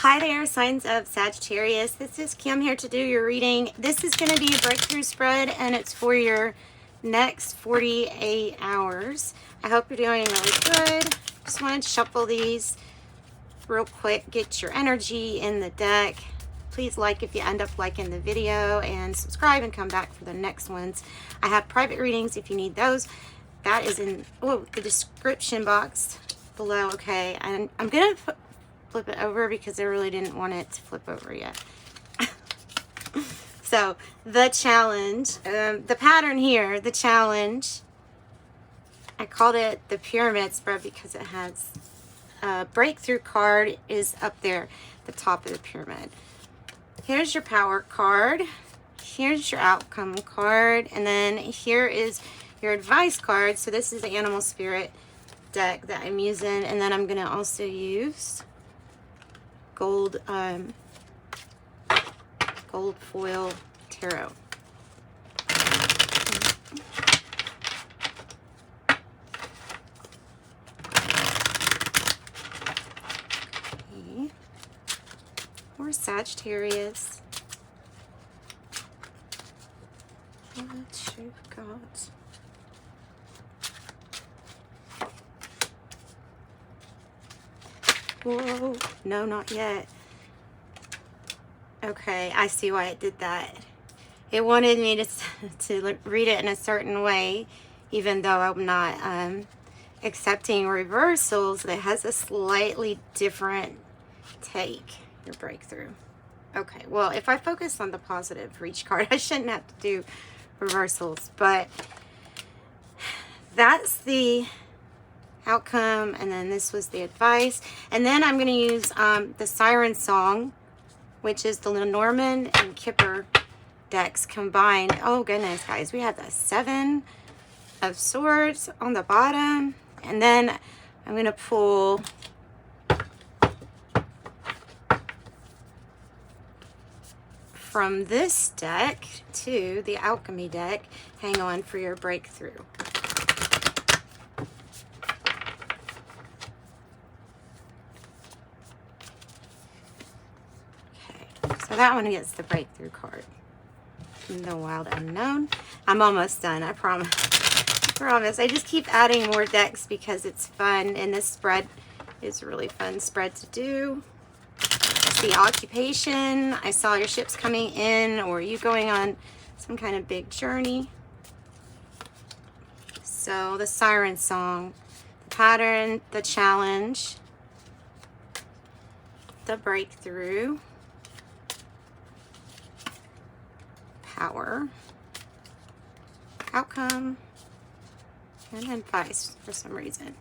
Hi there, signs of Sagittarius. This is Kim here to do your reading. This is going to be a breakthrough spread, and it's for your next 48 hours. I hope you're doing really good. Just wanted to shuffle these real quick, get your energy in the deck. Please like if you end up liking the video, and subscribe and come back for the next ones. I have private readings if you need those. That is in the description box below. Okay, and I'm going to flip it over because I really didn't want it to flip over yet. So the challenge, the pattern here, the challenge, I called it the pyramid spread because it has a breakthrough card is up there at the top of the pyramid. Here's your power card, here's your outcome card, and then here is your advice card. So this is the animal spirit deck that I'm using, and then I'm going to also use gold foil tarot. Okay. Or Sagittarius. What you've got. Whoa, no, not yet. Okay, I see why it did that. It wanted me to read it in a certain way, even though I'm not accepting reversals. That has a slightly different take, your breakthrough. Okay, well, if I focus on the positive for each card, I shouldn't have to do reversals, but that's the outcome, and then this was the advice, and then I'm going to use the Siren Song, which is the Lenormand and Kipper decks combined. Oh goodness, guys, we have the 7 of Swords on the bottom, and then I'm going to pull from this deck to the Alchemy deck. Hang on for your breakthrough. So that one gets the breakthrough card. The Wild Unknown. I'm almost done, I promise. I promise. I just keep adding more decks because it's fun, and this spread is a really fun spread to do. It's the occupation. I saw your ships coming in, or you going on some kind of big journey. So the Siren Song, the pattern, the challenge, the breakthrough, power, outcome, and advice for some reason.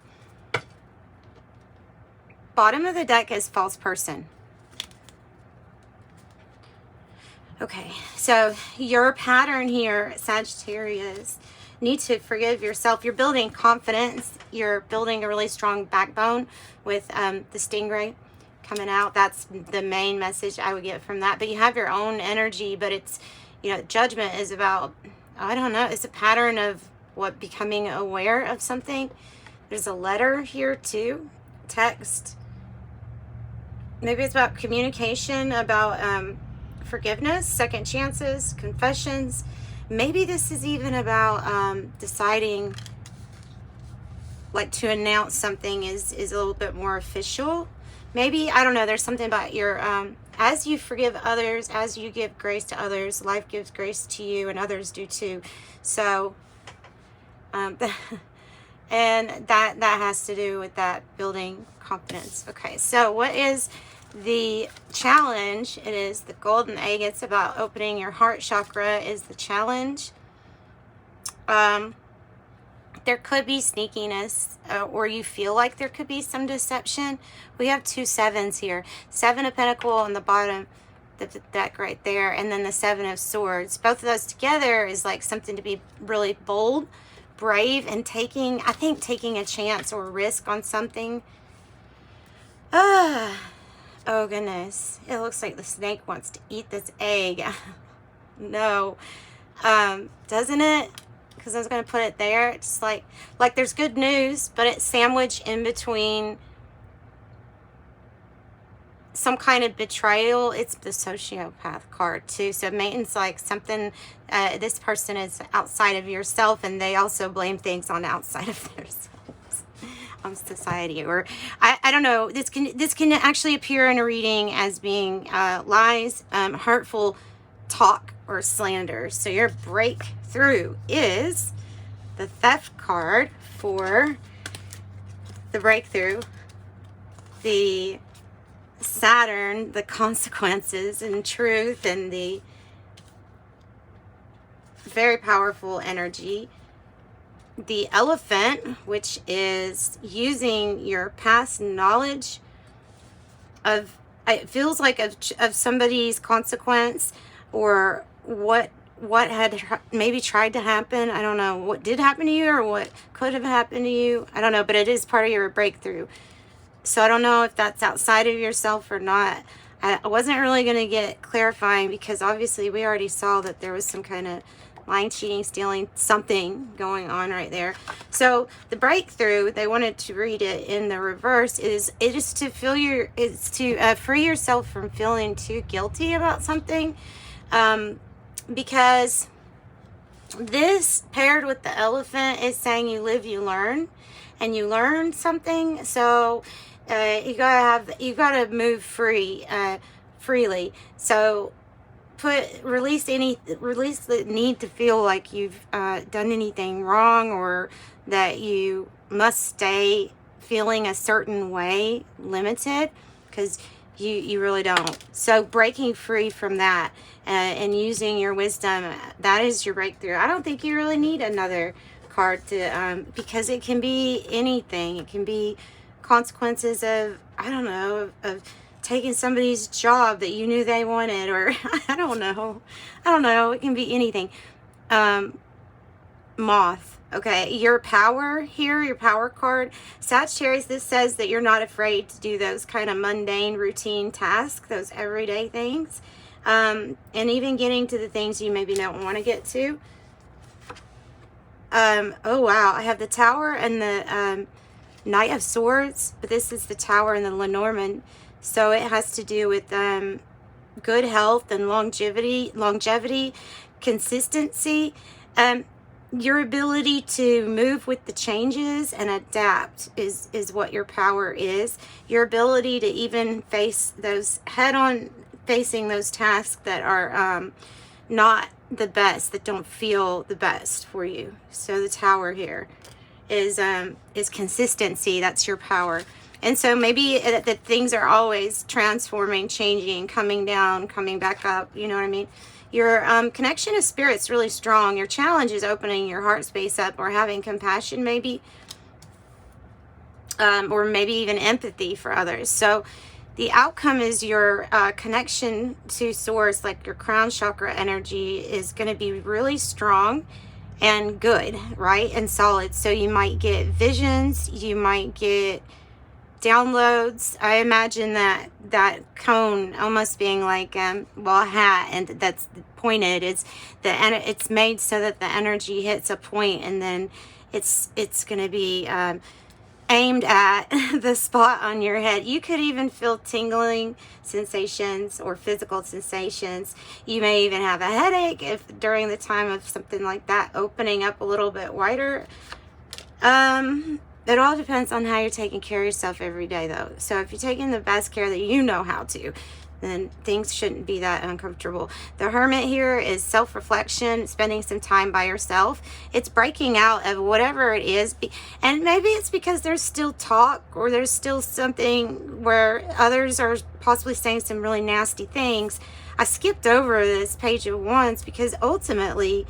Bottom of the deck is false person. Okay, so your pattern here, Sagittarius, need to forgive yourself. You're building confidence. You're building a really strong backbone with the stingray coming out. That's the main message I would get from that. But you have your own energy, but it's, you know, judgment is about, I don't know, it's a pattern of what, becoming aware of something. There's a letter here too, text. Maybe it's about communication, about forgiveness, second chances, confessions. Maybe this is even about deciding, like, to announce something is a little bit more official. Maybe, I don't know, there's something about your as you forgive others, as you give grace to others, life gives grace to you, and others do too. So, and that has to do with that building confidence. Okay, so what is the challenge? It is the golden egg. It's about opening your heart chakra is the challenge. There could be sneakiness, or you feel like there could be some deception. We have 2 7s here. 7 of Pentacles on the bottom, the deck right there, and then the 7 of Swords. Both of those together is like something to be really bold, brave, and taking a chance or risk on something. Oh goodness. It looks like the snake wants to eat this egg. No. Doesn't it? Because I was going to put it there. It's like there's good news, but it's sandwiched in between some kind of betrayal. It's the sociopath card too. So Maten's like something, this person is outside of yourself, and they also blame things on outside of themselves, on society, or I don't know. This can actually appear in a reading as being lies, hurtful talk, or slander. So your breakthrough is the theft card for the breakthrough, the Saturn, the consequences and truth, and the very powerful energy, the Elephant, which is using your past knowledge of, it feels like of somebody's consequence, or what had maybe tried to happen. I don't know what did happen to you or what could have happened to you. I don't know, but it is part of your breakthrough. So I don't know if that's outside of yourself or not. I wasn't really going to get clarifying, because obviously we already saw that there was some kind of lying, cheating, stealing, something going on right there. So the breakthrough, they wanted to read it in the reverse, is it is to free yourself from feeling too guilty about something, because this paired with the Elephant is saying you live, you learn, and you learn something. So you gotta move freely. So release the need to feel like you've done anything wrong, or that you must stay feeling a certain way, limited, because you really don't. So breaking free from that and using your wisdom, that is your breakthrough. I don't think you really need another card to because it can be anything. It can be consequences of, I don't know, of taking somebody's job that you knew they wanted, or I don't know, it can be anything. Moth. Okay, your power here, your power card, Sagittarius, this says that you're not afraid to do those kind of mundane routine tasks, those everyday things, and even getting to the things you maybe don't want to get to. Oh wow, I have the Tower and the Knight of Swords, but this is the Tower and the Lenormand, so it has to do with good health and longevity, consistency, your ability to move with the changes and adapt is what your power is. Your ability to even face those head-on, facing those tasks that are not the best, that don't feel the best for you. So the Tower here is consistency. That's your power. And so maybe that things are always transforming, changing, coming down, coming back up. You know what I mean? Your connection to spirit's really strong. Your challenge is opening your heart space up, or having compassion maybe, or maybe even empathy for others. So the outcome is your connection to source, like your crown chakra energy, is going to be really strong and good, right? And solid. So you might get visions, you might get downloads. I imagine that cone almost being like a hat, and that's pointed. It's made so that the energy hits a point, and then it's going to be aimed at the spot on your head. You could even feel tingling sensations or physical sensations. You may even have a headache if during the time of something like that, opening up a little bit wider. It all depends on how you're taking care of yourself every day, though. So if you're taking the best care that you know how to, then things shouldn't be that uncomfortable. The Hermit here is self-reflection, spending some time by yourself. It's breaking out of whatever it is. And maybe it's because there's still talk, or there's still something where others are possibly saying some really nasty things. I skipped over this Page of Wands because ultimately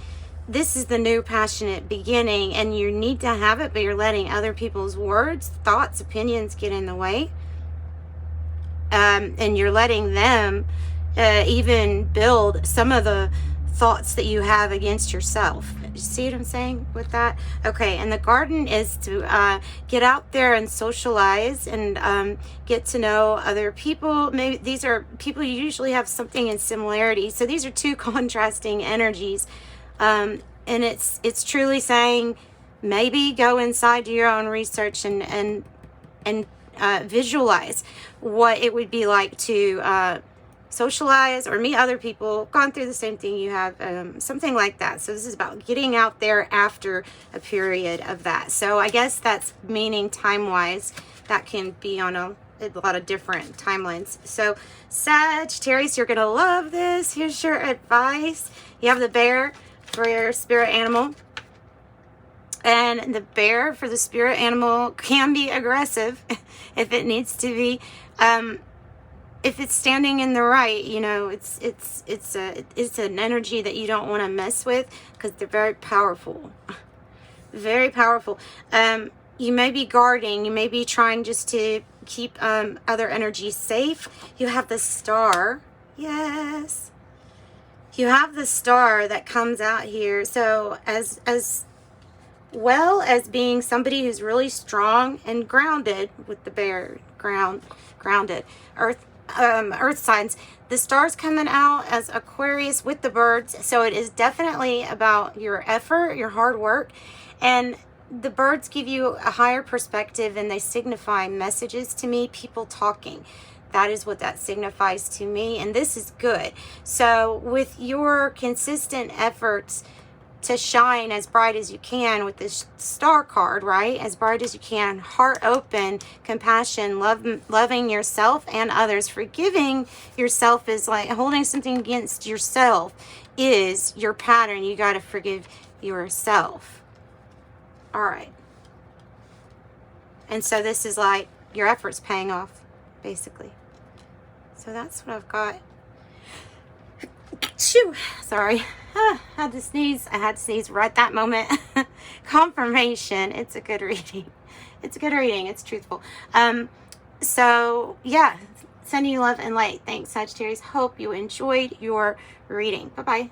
this is the new passionate beginning, and you need to have it, but you're letting other people's words, thoughts, opinions get in the way. And you're letting them even build some of the thoughts that you have against yourself. You see what I'm saying with that? Okay, and the Garden is to get out there and socialize and get to know other people. Maybe these are people you usually have something in similarity. So these are two contrasting energies. And it's truly saying, maybe go inside to your own research and visualize what it would be like to socialize or meet other people, gone through the same thing you have, something like that. So this is about getting out there after a period of that. So I guess that's meaning time-wise. That can be on a lot of different timelines. So Sagittarius, you're going to love this. Here's your advice. You have the bear for your spirit animal. And the bear for the spirit animal can be aggressive if it needs to be. If it's standing in the right, you know, it's an energy that you don't want to mess with, because they're very powerful. Very powerful. You may be guarding. You may be trying just to keep other energies safe. You have the star. Yes. You have the star that comes out here. So as well as being somebody who's really strong and grounded with the bear, grounded, earth signs, the star's coming out as Aquarius with the birds. So it is definitely about your effort, your hard work, and the birds give you a higher perspective, and they signify messages to me, people talking. That is what that signifies to me, and this is good. So with your consistent efforts to shine as bright as you can with this star card, right? As bright as you can, heart open, compassion, loving yourself and others. Forgiving yourself is like holding something against yourself is your pattern. You got to forgive yourself. All right. And so this is like your efforts paying off, basically. So that's what I've got. Shoo, sorry. I had to sneeze. I had to sneeze right that moment. Confirmation. It's a good reading. It's a good reading. It's truthful. So yeah, sending you love and light. Thanks, Sagittarius. Hope you enjoyed your reading. Bye-bye.